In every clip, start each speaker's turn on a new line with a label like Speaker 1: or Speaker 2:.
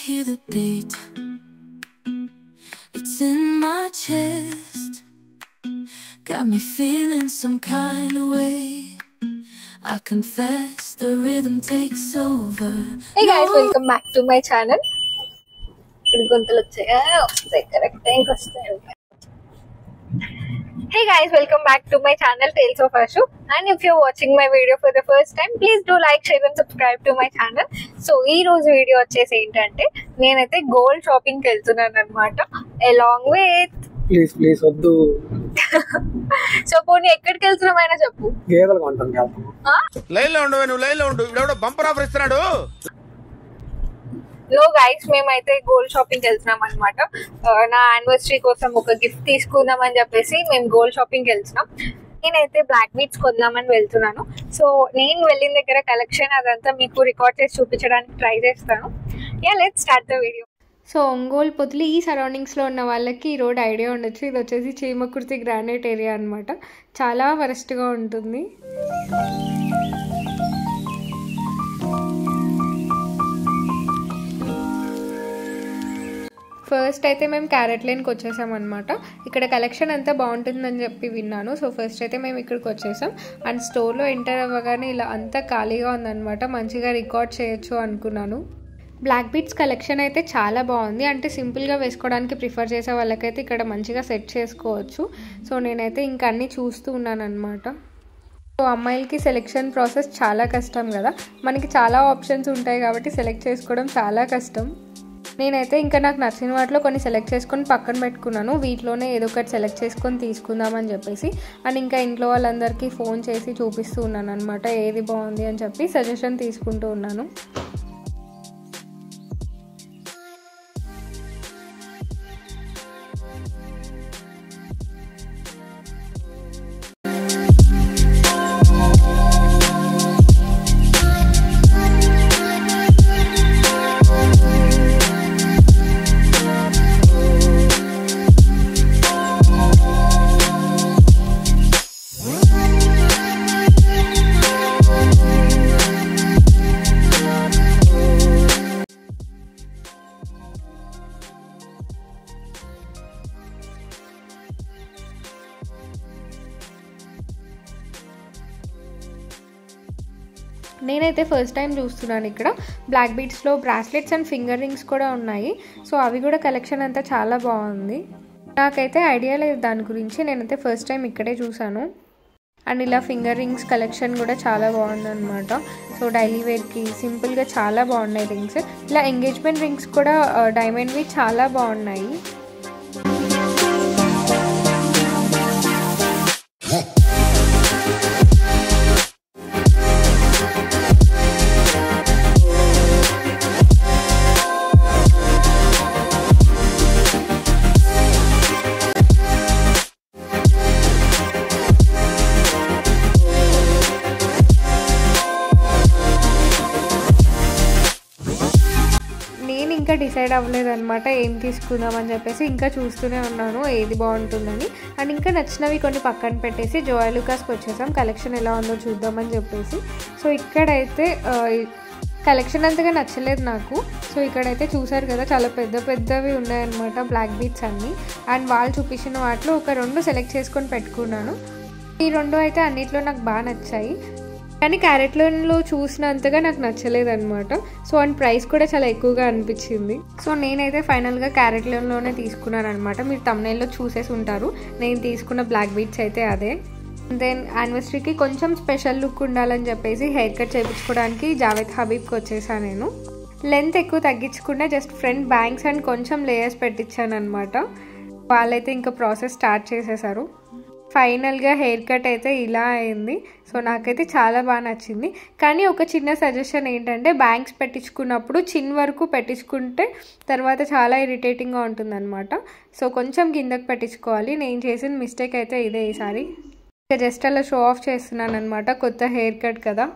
Speaker 1: hear the beat. It's in my chest. Got me feeling some kind of way. I confess the rhythm takes over.
Speaker 2: Hey guys, welcome back to my channel. Hey guys, welcome back to my channel Tales of Ashu. And if you're watching my video for the first time, please do like, share and subscribe to my channel. So ee roju video vachesi entante nenaithe gold shopping ki veltunanu annamata along with
Speaker 3: please వద్దు.
Speaker 2: So పోనీ ఎక్కడికి వెళ్తున్నాం అయినా చెప్పు.
Speaker 3: గేదెలు కొంటాను.
Speaker 4: Line లో ఉండు, నువ్వు లైన్ లో ఉండు. ఇవిడెవడో బంపర్ ఆఫర్ ఇస్తున్నాడు.
Speaker 2: లో గైస్, మేమైతే గోల్డ్ షాపింగ్ కి వెళ్తున్నాం అనమాట. నా యానివర్సరీ కోసం ఒక గిఫ్ట్ తీసుకుందాం అని చెప్పేసి మేము గోల్డ్ షాపింగ్ కి వెళ్తున్నాం. నేనైతే బ్లాక్ బీట్స్ కొందామని వెళ్తున్నాను. సో నేను వెళ్ళిన దగ్గర కలెక్షన్ అదంతా మీకు రికార్డ్ చేసి చూపించడానికి ట్రై చేస్తాను. Let's start the video.
Speaker 5: So Ongole పొత్తులు ఈ సరౌండింగ్స్లో ఉన్న వాళ్ళకి ఈ రోడ్ ఐడియా ఉండొచ్చు. ఇది వచ్చేసి చీమకుర్తి గ్రానైట్ ఏరియా అనమాట. చాలా వరస్ట్గా ఉంటుంది. ఫస్ట్ అయితే మేము క్యారెట్ లైన్కి వచ్చేసాం అనమాట. ఇక్కడ కలెక్షన్ అంతా బాగుంటుందని చెప్పి విన్నాను. సో ఫస్ట్ అయితే మేము ఇక్కడికి వచ్చేసాం. అండ్ స్టోర్లో ఎంటర్ అవ్వగానే ఇలా అంతా ఖాళీగా ఉందన్నమాట. మంచిగా రికార్డ్ చేయొచ్చు అనుకున్నాను. బ్లాక్ బీట్స్ కలెక్షన్ అయితే చాలా బాగుంది. అంటే సింపుల్గా వేసుకోవడానికి ప్రిఫర్ చేసే వాళ్ళకైతే ఇక్కడ మంచిగా సెట్ చేసుకోవచ్చు. సో నేనైతే ఇంకా అన్నీ చూస్తూ ఉన్నాను అనమాట. సో అమ్మాయిలకి సెలెక్షన్ ప్రాసెస్ చాలా కష్టం కదా. మనకి చాలా ఆప్షన్స్ ఉంటాయి కాబట్టి సెలెక్ట్ చేసుకోవడం చాలా కష్టం. నేనైతే ఇంకా నాకు నచ్చిన వాటిలో కొన్ని సెలెక్ట్ చేసుకొని పక్కన పెట్టుకున్నాను. వీటిలోనే ఏదో ఒకటి సెలెక్ట్ చేసుకొని తీసుకుందామని చెప్పేసి. అండ్ ఇంకా ఇంట్లో వాళ్ళందరికీ ఫోన్ చేసి చూపిస్తూ ఉన్నాను అనమాట. ఏది బాగుంది అని చెప్పి సజెషన్ తీసుకుంటూ ఉన్నాను. నేనైతే ఫస్ట్ టైం చూస్తున్నాను. ఇక్కడ బ్లాక్ బీట్స్లో బ్రాస్లెట్స్ అండ్ ఫింగర్ రింగ్స్ కూడా ఉన్నాయి. సో అవి కూడా కలెక్షన్ అంతా చాలా బాగుంది. నాకైతే ఐడియా లేదు దాని గురించి. నేనైతే ఫస్ట్ టైం ఇక్కడే చూసాను. అండ్ ఇలా ఫింగర్ రింగ్స్ కలెక్షన్ కూడా చాలా బాగుంది అనమాట. సో డైలీ వేర్కి సింపుల్గా చాలా బాగున్నాయి రింగ్స్. ఇలా ఎంగేజ్మెంట్ రింగ్స్ కూడా డైమండ్వి చాలా బాగున్నాయి. ఇంకా డిసైడ్ అవ్వలేదు అనమాట ఏం తీసుకుందామని చెప్పేసి. ఇంకా చూస్తూనే ఉన్నాను ఏది బాగుంటుందని. అండ్ ఇంకా నచ్చినవి కొన్ని పక్కన పెట్టేసి జోయా లూకాస్కి వచ్చేసాం. కలెక్షన్ ఎలా ఉందో చూద్దామని చెప్పేసి. సో ఇక్కడైతే కలెక్షన్ అంతగా నచ్చలేదు నాకు. సో ఇక్కడైతే చూసారు కదా చాలా పెద్ద పెద్దవి ఉన్నాయన్నమాట బ్లాక్ బీట్స్ అన్నీ. అండ్ వాళ్ళు చూపించిన వాటిలో ఒక 2 సెలెక్ట్ చేసుకొని పెట్టుకున్నాను. ఈ 2 అయితే అన్నిట్లో నాకు బాగా నచ్చాయి. కానీ క్యారెట్ లైన్లో చూసినంతగా నాకు నచ్చలేదు అనమాట. సో అండ్ ప్రైస్ కూడా చాలా ఎక్కువగా అనిపించింది. సో నేనైతే ఫైనల్గా క్యారెట్ లైన్లోనే తీసుకున్నాను అనమాట. మీరు తమ్నైల్లో చూసేసి ఉంటారు. నేను తీసుకున్న బ్లాక్ బీట్స్ అయితే అదే. దెన్ యానివర్సరీకి కొంచెం స్పెషల్ లుక్ ఉండాలని చెప్పేసి హెయిర్ కట్ చేయించుకోవడానికి జావేద్ హబీబ్కి వచ్చేసాను నేను. లెంత్ ఎక్కువ తగ్గించకుండా జస్ట్ ఫ్రంట్ బ్యాంగ్స్ అండ్ కొంచెం లేయర్స్ పెట్టించాను అనమాట. వాళ్ళైతే ఇంకా ప్రాసెస్ స్టార్ట్ చేసేసారు. ఫైనల్గా హెయిర్ కట్ అయితే ఇలా అయింది. సో నాకైతే చాలా బాగా నచ్చింది. కానీ ఒక చిన్న సజెషన్ ఏంటంటే బ్యాంగ్స్ పెట్టించుకున్నప్పుడు చిన్ వరకు పెట్టించుకుంటే తర్వాత చాలా ఇరిటేటింగ్గా ఉంటుందన్నమాట. సో కొంచెం కిందకి పెట్టించుకోవాలి. నేను చేసిన మిస్టేక్ అయితే ఇదే ఈసారి. జస్ట్ అలా షో ఆఫ్ చేస్తున్నాను అనమాట. కొత్త హెయిర్ కట్ కదా.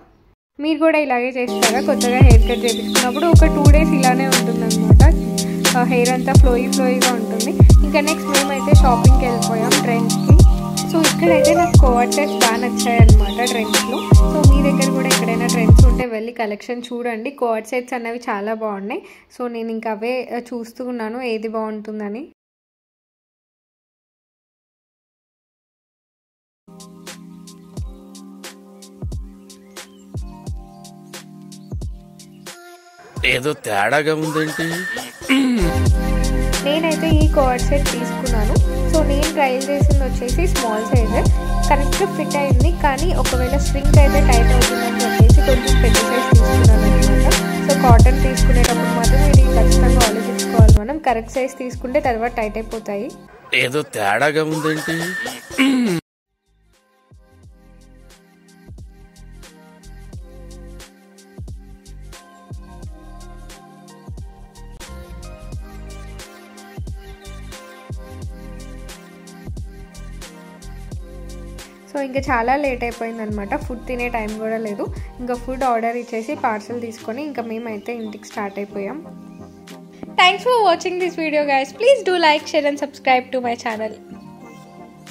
Speaker 5: మీరు కూడా ఇలాగే చేస్తారా? కొత్తగా హెయిర్ కట్ చేయించుకున్నప్పుడు ఒక 2 days ఇలానే ఉంటుందన్నమాట. హెయిర్ అంతా ఫ్లోయిగా ఉంటుంది. ఇంకా నెక్స్ట్ మేమైతే షాపింగ్కి వెళ్ళిపోయాం ట్రెండ్స్కి. సో ఇక్కడైతే నాకు కోఆర్డ్ సెట్స్ బాగా నచ్చాయి అనమాట ట్రెండ్స్లో. సో మీ దగ్గర కూడా ఎక్కడైనా ట్రెండ్స్ ఉంటే వెళ్ళి కలెక్షన్ చూడండి. కోఆర్డ్ సెట్స్ అనేవి చాలా బాగున్నాయి. సో నేను ఇంకా అవే చూస్తూ ఉన్నాను ఏది బాగుంటుందని.
Speaker 4: ఏదో తేడాగా ఉందేంటి?
Speaker 5: నేనైతే ఈ కోఆర్డ్ సెట్ తీసుకున్నాను. సో నేను ట్రైల్ చేసింది వచ్చేసి స్మాల్ సైజ్, కరెక్ట్ ఫిట్ అయింది. కానీ ఒకవేళ స్ట్రింగ్ అయితే టైట్ అవుతుందని చెప్పేసి కొంచెం పెద్ద సైజ్ తీసుకున్నాను అనమాట. సో కాటన్ తీసుకునేటప్పుడు మాత్రం ఇది ఖచ్చితంగా ఆలోచించుకోవాలి మనం. కరెక్ట్ సైజ్ తీసుకుంటే తర్వాత టైట్ అయిపోతాయి.
Speaker 4: ఏదో తేడాగా ఉందేంటి?
Speaker 5: సో ఇంకా చాలా లేట్ అయిపోయింది అనమాట. ఫుడ్ తినే టైం కూడా లేదు. ఇంకా ఫుడ్ ఆర్డర్ ఇచ్చేసి పార్సల్ తీసుకొని ఇంకా మేమైతే ఇంటికి స్టార్ట్ అయిపోయాం. Thanks for watching this video guys. Please do like, share and subscribe to my channel.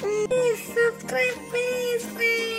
Speaker 1: Please subscribe, please.